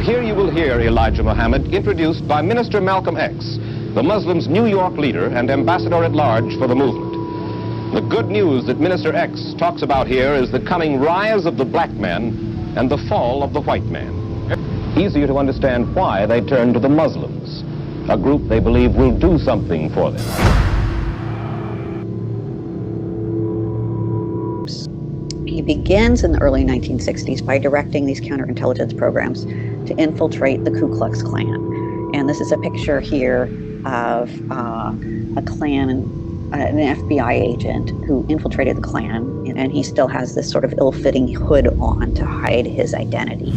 Here you will hear Elijah Muhammad introduced by Minister Malcolm X, the Muslims' New York leader and ambassador at large for the movement. The good news that Minister X talks about here is the coming rise of the black man and the fall of the white man. Easier to understand why they turn to the Muslims, a group they believe will do something for them. He begins in the early 1960s by directing these counterintelligence programs to infiltrate the Ku Klux Klan. And this is a picture here of a Klan, an FBI agent who infiltrated the Klan, and he still has this sort of ill-fitting hood on to hide his identity.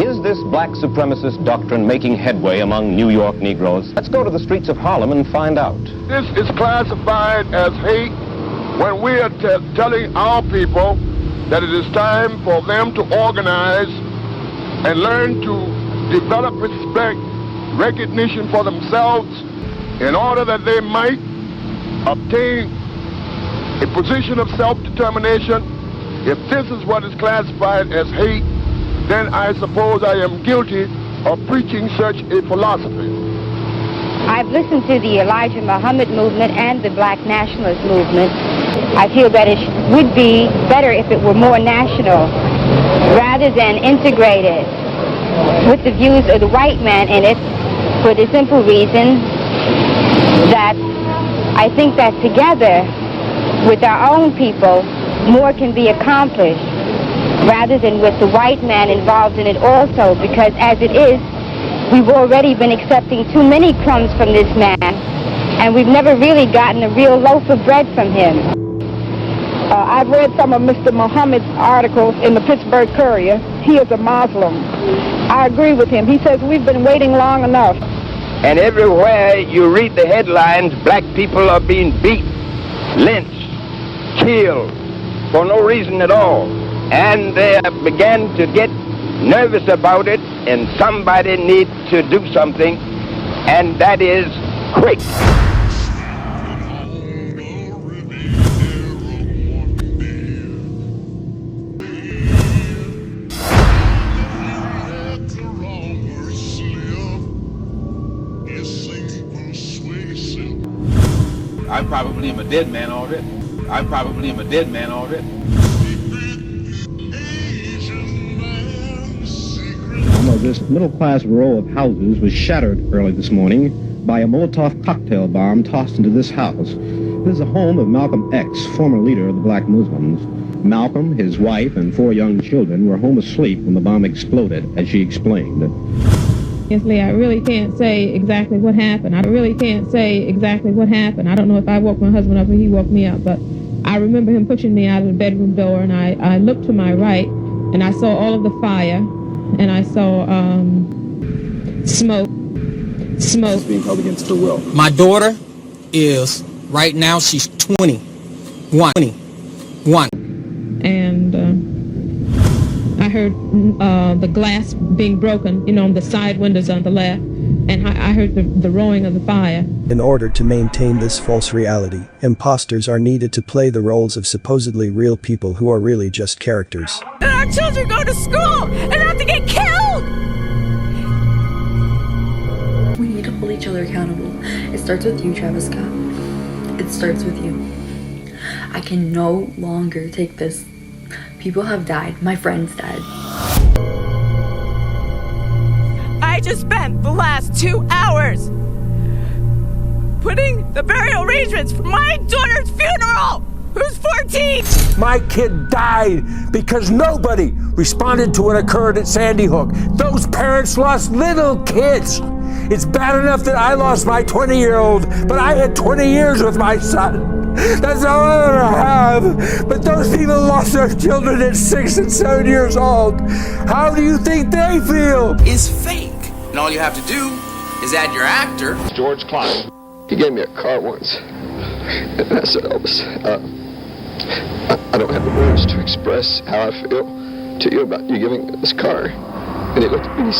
Is this black supremacist doctrine making headway among New York Negroes? Let's go to the streets of Harlem and find out. This is classified as hate when we are telling our people that it is time for them to organize and learn to develop respect, recognition for themselves in order that they might obtain a position of self-determination. If this is what is classified as hate, then I suppose I am guilty of preaching such a philosophy. I've listened to the Elijah Muhammad movement and the Black Nationalist movement. I feel that it would be better if it were more national rather than integrated with the views of the white man in it, for the simple reason that I think that together with our own people, more can be accomplished rather than with the white man involved in it also, because as it is, we've already been accepting too many crumbs from this man, and we've never really gotten a real loaf of bread from him. I've read some of Mr. Muhammad's articles in the Pittsburgh Courier. He is a Muslim. I agree with him. He says we've been waiting long enough. And everywhere you read the headlines, black people are being beat, lynched, killed for no reason at all. And they began to get nervous about it, and somebody needs to do something, and that is quick. I probably am a dead man already. I probably am a dead man already. This middle-class row of houses was shattered early this morning by a Molotov cocktail bomb tossed into this house. This is the home of Malcolm X, former leader of the black Muslims. Malcolm, his wife, and 4 young children were home asleep when the bomb exploded, as she explained. Honestly, I really can't say exactly what happened. I don't know if I woke my husband up or he woke me up, but I remember him pushing me out of the bedroom door, and I looked to my right, and I saw all of the fire, and I saw smoke being held against her will. My daughter is, right now, she's 21. And I heard the glass being broken, on the side windows on the left, and I heard the roaring of the fire. In order to maintain this false reality, imposters are needed to play the roles of supposedly real people who are really just characters. And our children go to school and have to get killed! We need to hold each other accountable. It starts with you, Travis Scott. It starts with you. I can no longer take this. People have died. My friends died. I just spent the last 2 hours putting the burial arrangements for my daughter's funeral, who's 14. My kid died because nobody responded to what occurred at Sandy Hook. Those parents lost little kids. It's bad enough that I lost my 20-year-old, but I had 20 years with my son. That's all I ever have. But those people lost their children at 6 and 7 years old. How do you think they feel? Is fake. And all you have to do is add your actor. George Klein. He gave me a car once. And I said, Elvis, I don't have the words to express how I feel to you about you giving this car. And he looked at me and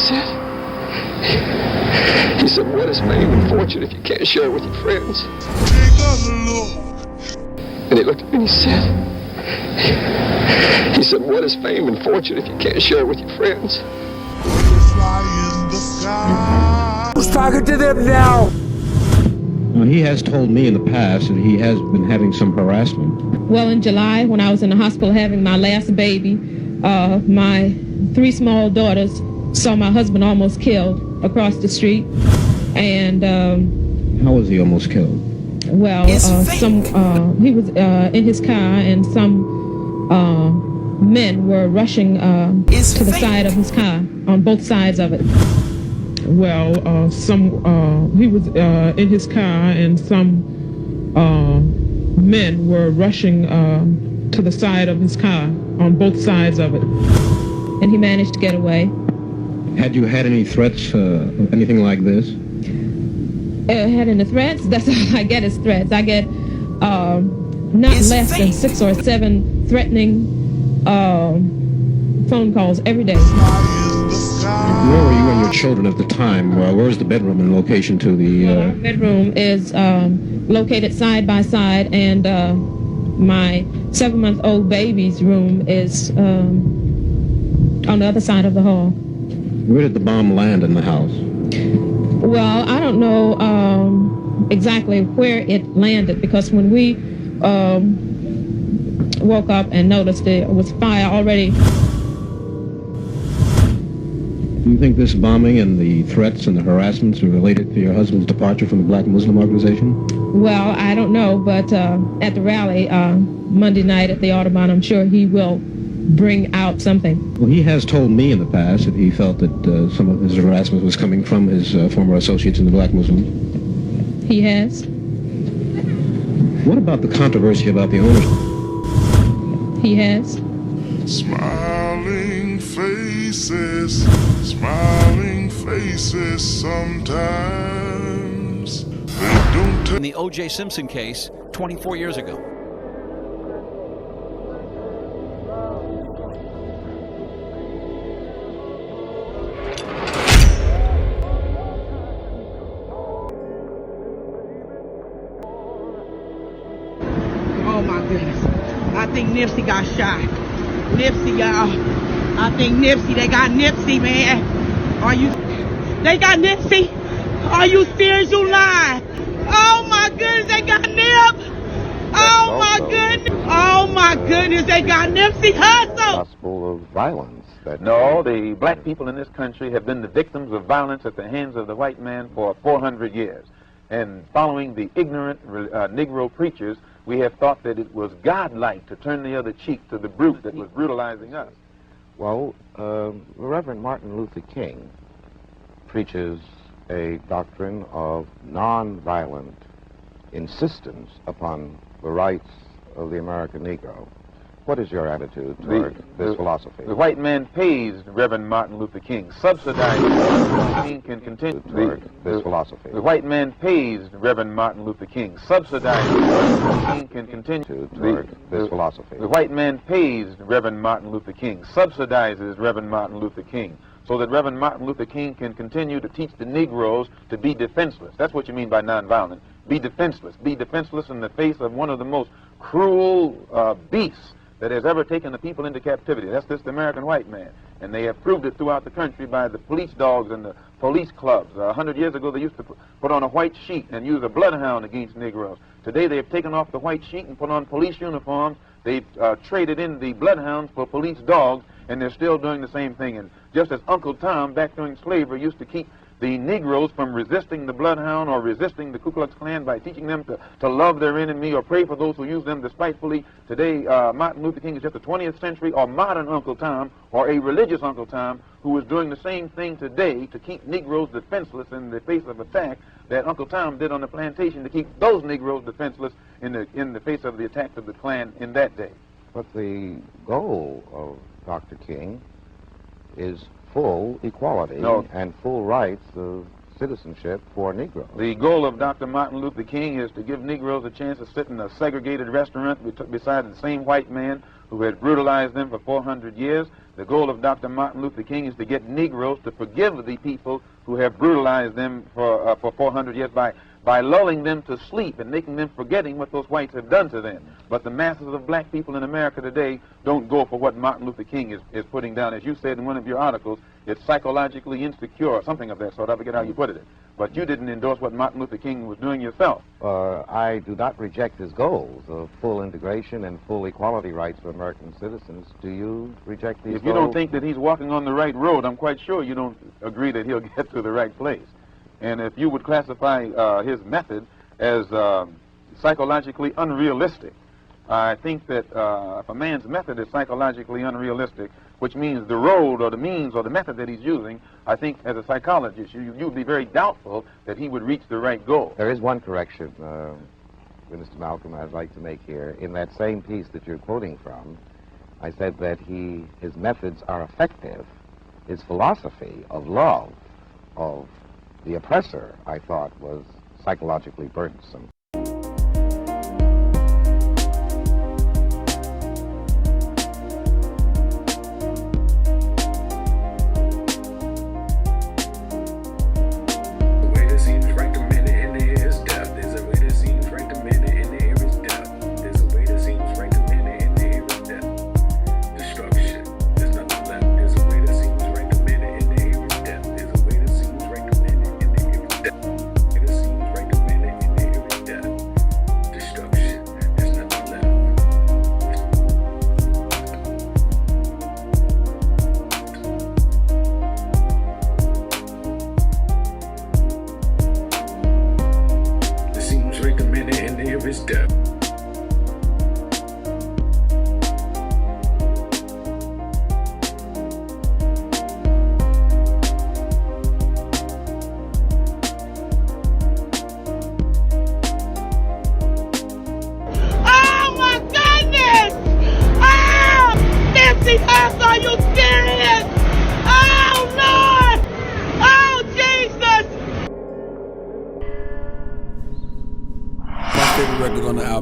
he said, what is fame and fortune if you can't share it with your friends? And he looked at me and he said, what is fame and fortune if you can't share it with your friends? Who's talking to them now? He has told me in the past that he has been having some harassment. Well, in July, when I was in the hospital having my last baby, my 3 small daughters saw my husband almost killed across the street. And how was he almost killed? Well, he was in his car, and some men were rushing to the side of his car on both sides of it. Well, he was in his car, and some men were rushing to the side of his car on both sides of it. And he managed to get away. Had you had any threats, anything like this? Had any threats? That's all I get is threats. I get not less than 6 or 7 threatening phone calls every day. Where were you and your children at the time? Where's the bedroom in location to the... Well, our bedroom is located side by side, and my 7-month-old baby's room is on the other side of the hall. Where did the bomb land in the house? Well, I don't know exactly where it landed, because when we woke up and noticed there was fire already. Do you think this bombing and the threats and the harassments are related to your husband's departure from the Black Muslim organization? Well, I don't know, but at the rally Monday night at the Audubon, I'm sure he will bring out something. Well, he has told me in the past that he felt that some of his harassment was coming from his former associates in the Black Muslims. He has. What about the controversy about the ownership? He has. Smiling faces sometimes. They don't In the O.J. Simpson case 24 years ago. Oh my goodness. I think Nipsey got shot. Nipsey, y'all. I think Nipsey, they got Nipsey, man. They got Nipsey? Are you serious? You lying? Oh my goodness, they got Nip. Oh my goodness. Oh my goodness, they got Nipsey Hussle. Gospel of violence. No, the black people in this country have been the victims of violence at the hands of the white man for 400 years. And following the ignorant Negro preachers, we have thought that it was godlike to turn the other cheek to the brute that was brutalizing us. Well, Reverend Martin Luther King preaches a doctrine of nonviolent insistence upon the rights of the American Negro. What is your attitude toward this philosophy? The white man pays Reverend Martin Luther King, subsidizes King can continue toward this philosophy. The white man pays Reverend Martin Luther King, subsidizes King can continue toward this philosophy. The white man pays Reverend Martin Luther King, subsidizes Reverend Martin Luther King, so that Reverend Martin Luther King can continue to teach the Negroes to be defenseless. That's what you mean by nonviolent. Be defenseless. Be defenseless in the face of one of the most cruel beasts that has ever taken the people into captivity. That's this American white man. And they have proved it throughout the country by the police dogs and the police clubs. 100 years ago, they used to put on a white sheet and use a bloodhound against Negroes. Today, they have taken off the white sheet and put on police uniforms. They've traded in the bloodhounds for police dogs, and they're still doing the same thing. And just as Uncle Tom, back during slavery, used to keep the Negroes from resisting the bloodhound or resisting the Ku Klux Klan by teaching them to love their enemy or pray for those who use them despitefully. Today, Martin Luther King is just a 20th century or modern Uncle Tom or a religious Uncle Tom who is doing the same thing today to keep Negroes defenseless in the face of attack that Uncle Tom did on the plantation to keep those Negroes defenseless in the face of the attacks of the Klan in that day. But the goal of Dr. King is full equality and full rights of citizenship for Negroes. The goal of Dr. Martin Luther King is to give Negroes a chance to sit in a segregated restaurant beside the same white man who had brutalized them for 400 years. The goal of Dr. Martin Luther King is to get Negroes to forgive the people who have brutalized them for 400 years by lulling them to sleep and making them forgetting what those whites have done to them. But the masses of black people in America today don't go for what Martin Luther King is putting down. As you said in one of your articles, it's psychologically insecure, or something of that sort. I forget how you put it. But you didn't endorse what Martin Luther King was doing yourself. I do not reject his goals of full integration and full equality rights for American citizens. Do you reject these goals? If you don't think that he's walking on the right road, I'm quite sure you don't agree that he'll get to the right place. And if you would classify his method as psychologically unrealistic, I think that if a man's method is psychologically unrealistic, which means the road or the means or the method that he's using, I think as a psychologist, you'd be very doubtful that he would reach the right goal. There is one correction, Mr. Malcolm, I'd like to make here. In that same piece that you're quoting from, I said that his methods are effective. His philosophy of love of the oppressor, I thought, was psychologically burdensome.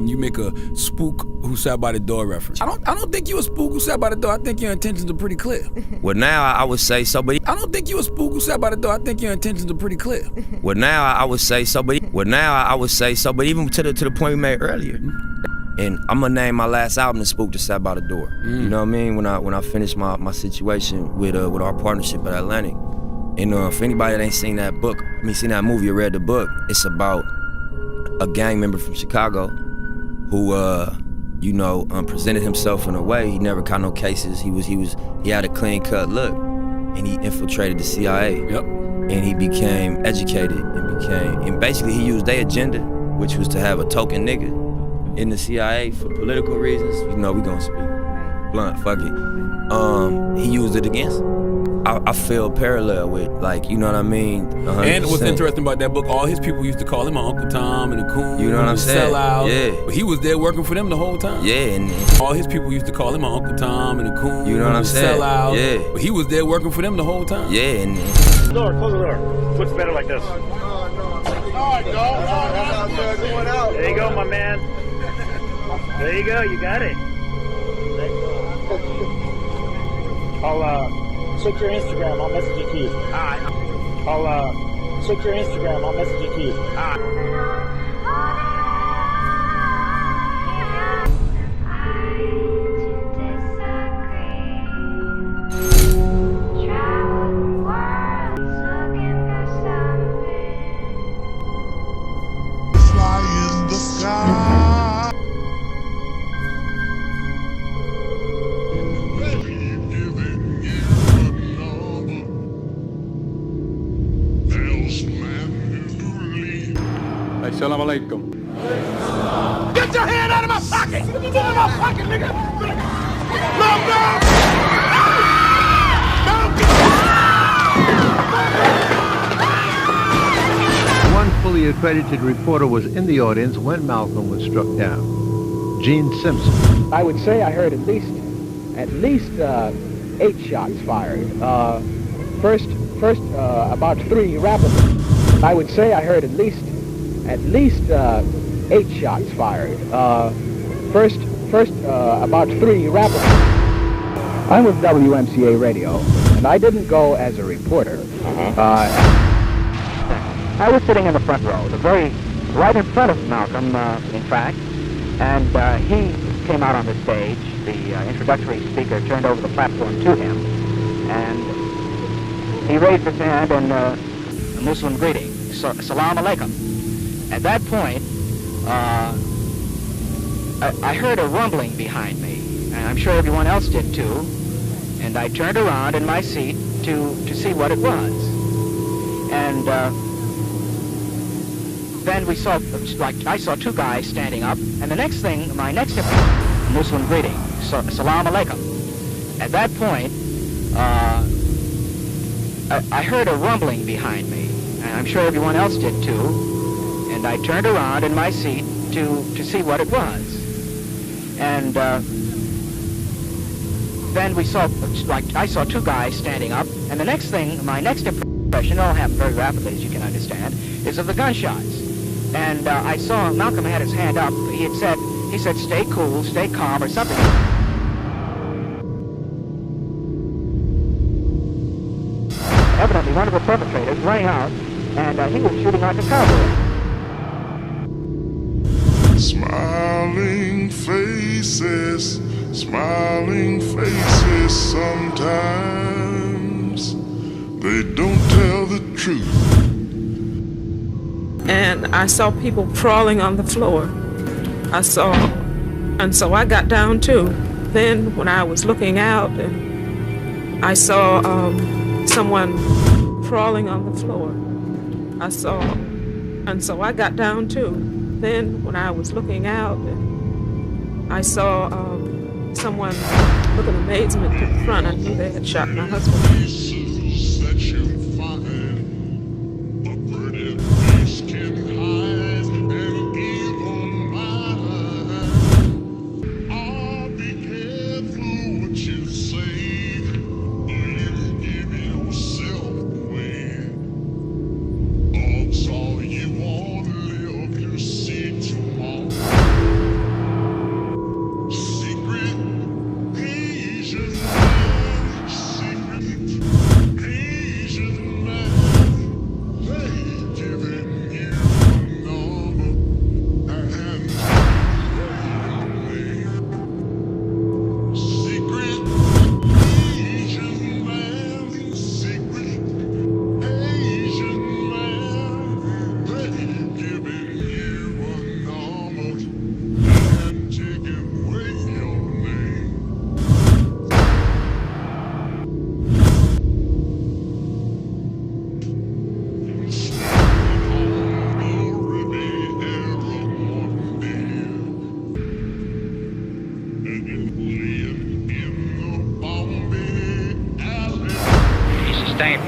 You make a spook who sat by the door reference. I don't think you a spook who sat by the door. I think your intentions are pretty clear. Well, now I would say so, but I don't think you a spook who sat by the door. I think your intentions are pretty clear. Well, now I would say so, but even to the point we made earlier. And I'm gonna name my last album "The Spook That Sat by the Door." You know what I mean? When I finished my situation with our partnership at Atlantic, and for anybody that ain't seen that book, seen that movie or read the book, it's about a gang member from Chicago who presented himself in a way he never caught no cases. He had a clean cut look, and he infiltrated the CIA. Yep. And he became educated and basically he used their agenda, which was to have a token nigga in the CIA for political reasons. We gonna speak blunt, fuck it. He used it against him. I feel parallel with, you know what I mean? 100%. And what's interesting about that book, all his people used to call him Uncle Tom and the Coon. You know what I'm saying? Sellout. Yeah. But he was there working for them the whole time. Yeah. And all his people used to call him Uncle Tom and the Coon. You know what I'm saying? Sellout. Yeah. But he was there working for them the whole time. Yeah. And close the door. Looks better like this. There you go, my man. There you go. You got it. I'll check your Instagram. I'll message it to you. Alright. I'll check your Instagram. I'll message it to you. Alright. Assalamu alaikum. Get your hand out of my pocket! Get out of my pocket, nigga! One fully accredited reporter was in the audience when Malcolm was struck down. Gene Simpson. I would say I heard at least 8 shots fired. First, about 3 rapidly. I would say I heard at least 8 shots fired. First, about 3 rapidly. I'm with WMCA Radio, and I didn't go as a reporter. I was sitting in the front row, right in front of Malcolm, in fact, and he came out on the stage. The introductory speaker turned over the platform to him, and he raised his hand in a Muslim greeting, Salam Alaikum. At that point, I heard a rumbling behind me, and I'm sure everyone else did too, and I turned around in my seat to see what it was. And then we saw, I saw two guys standing up, and the next thing, my next Muslim greeting, Salam Alaikum. At that point, I heard a rumbling behind me, and I'm sure everyone else did too, and I turned around in my seat to see what it was. And then we saw, I saw two guys standing up, and the next thing, my next impression, it all happened very rapidly, as you can understand, is of the gunshots. And I saw Malcolm had his hand up. He said, stay cool, stay calm, or something. Evidently, one of the perpetrators running out, and he was shooting like a cowboy. Smiling faces, sometimes they don't tell the truth. And I saw people crawling on the floor. And so I got down too. Then when I was looking out, and I saw someone crawling on the floor. And so I got down too. Then when I was looking out, and I saw someone with an amazement to the front. I knew they had shot my husband.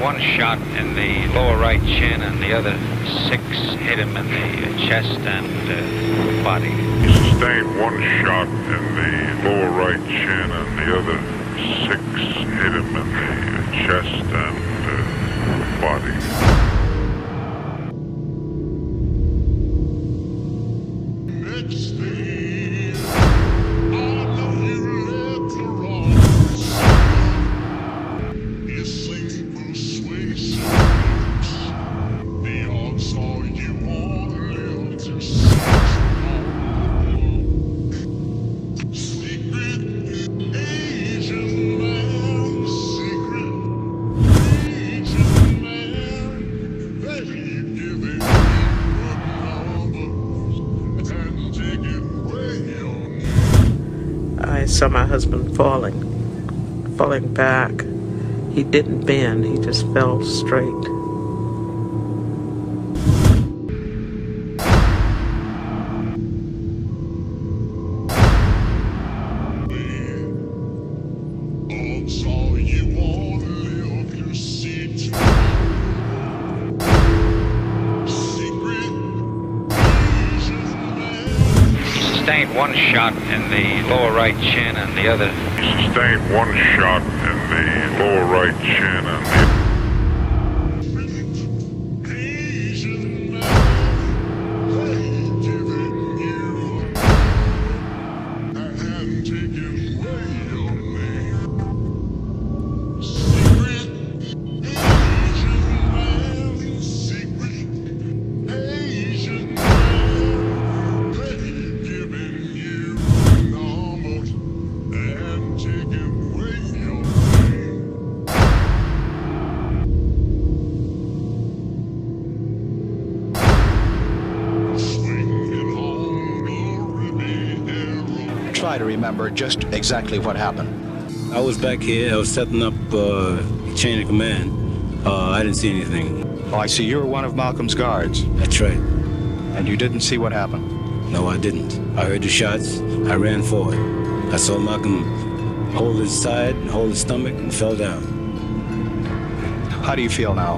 One shot in the lower right chin, and the other 6 hit him in the chest and body. He sustained one shot in the lower right chin, and the other 6 hit him in the chest and body. I saw my husband falling back. He didn't bend, he just fell straight. Sustained one shot in the lower right chin, and the other. He sustained one shot in the lower right chin, and the. try to remember just exactly what happened. I was back here. I was setting up chain of command. I didn't see anything. Oh, I see you were one of Malcolm's guards. That's right. And you didn't see what happened? No, I didn't. I heard the shots. I ran forward. I saw Malcolm hold his side, hold his stomach, and fell down. How do you feel now?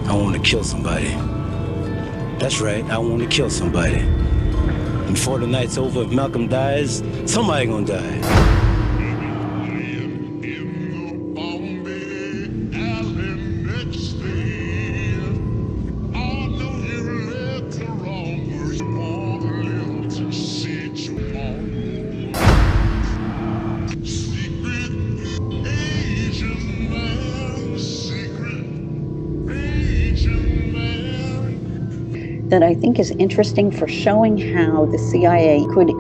I want to kill somebody. That's right. I want to kill somebody. And before the night's over, if Malcolm dies, somebody gonna die. That I think is interesting for showing how the CIA could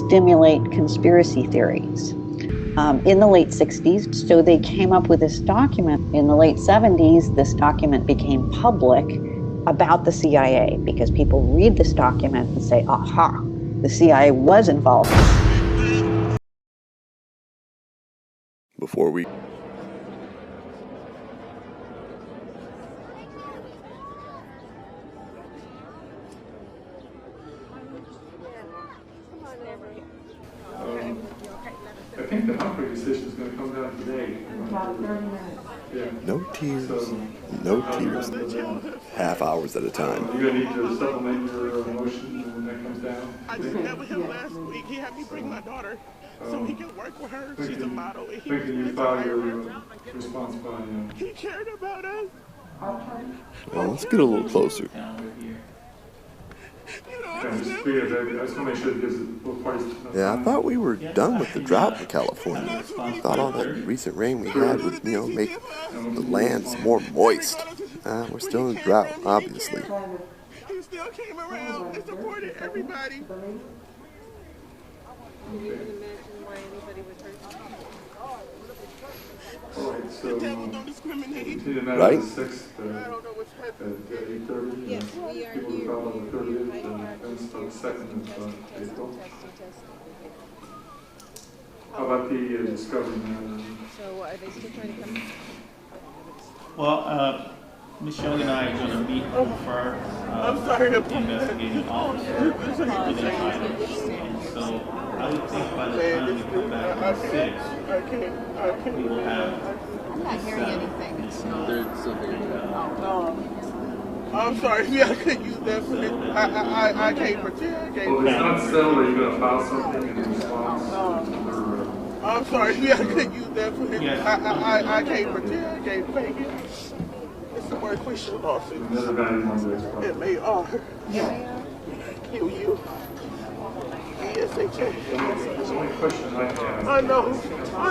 stimulate conspiracy theories. In the late 60s, so they came up with this document. In the late 70s, this document became public about the CIA because people read this document and say, aha, the CIA was involved. Before we I think the Humphrey decision is going to come down today. About 30 minutes. Yeah. No tears. No tears. Half hours at a time. You're going to need to supplement your motion when that comes down. I just met with him last week. He had me bring my daughter so he can work with her. She's a model. And When can you file your response by? He cared about us. Well, let's get a little closer. Yeah, I thought we were done with the drought in California. I thought all that recent rain we had would, make the lands more moist. We're still in drought, obviously. He still came around and supported everybody. The devil don't discriminate. Right? Yes, we are here. On the 30th and the 2nd of April. How about the discovery matter? So are they still trying to come? Well, Michelle and I are going to meet with her, the investigating officer, and so I would think by the time we come back on 6, we will have. I'm not hearing anything. I'm sorry, I couldn't use that for it. I can't pretend. Well, it's not settled. Are you going to file something in response? I'm sorry, I couldn't use that for it. I can't pretend. I can't fake it. It's the worst question lawsuit. It may are. Yeah. You. Yes, they can. It's the only question I have. I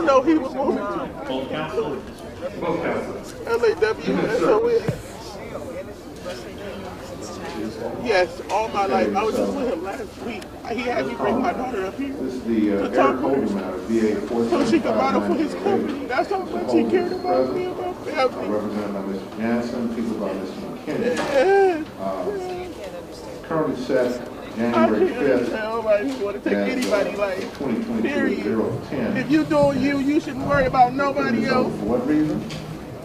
know he was moving to. Both counselors? Both counselors. LAW, Yes, all my life. I was just with him last week. He had me bring my daughter up here to talk to her so she could model for his company. That's how much he cared about me, about family. Represented by Mr. Jansen, people by Mr. McKinney. Currently set January 5th. Nobody want to take anybody like 2022-010. If you doing you shouldn't worry about nobody else. For what reason?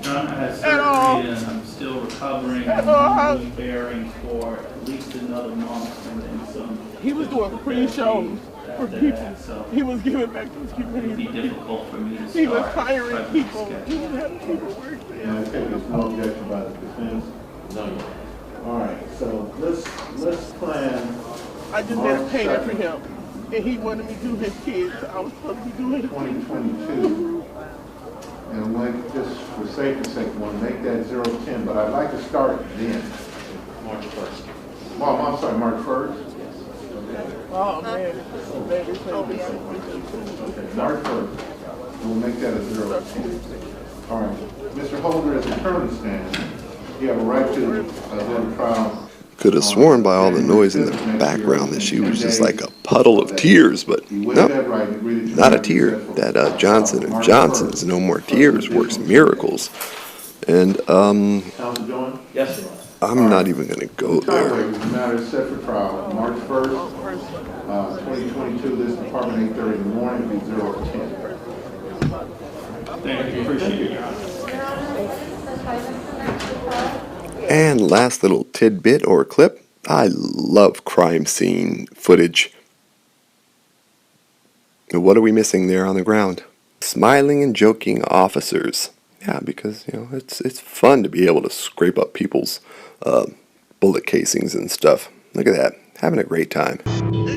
John has At all. surgery and I'm still recovering At and all. I'm bearing for at least another month and then some. He was doing pre-shows for people. He was giving back to his community. It would be difficult for me to He was start hiring present people. schedule. He was having people work there. And I take there's no objection by the defense? No. All right, so let's plan. I just had a payment for him, and he wanted me to do his kids. I was supposed to be doing 2022. And like, just for safety's sake, we want to make that 010, but I'd like to start then. March 1st. Well, I'm sorry, March 1st? Oh, man. Okay, March 1st. We'll make that a 010. All right. Mr. Holder, as the attorney stands, you have a right to go to trial. Could have sworn by all the noise in the background that she was just like a puddle of tears, but no, not a tear. That Johnson & Johnson's No More Tears works miracles. And Yes, sir. I'm not even going to go there. The matter is set for trial March 1st 2022, this department 8:30 in the morning, be 0 to 10. Thank you. Appreciate it, Your Honor. And last little tidbit or clip. I love crime scene footage. What are we missing there on the ground? Smiling and joking officers. Yeah, because it's fun to be able to scrape up people's bullet casings and stuff. Look at that, having a great time.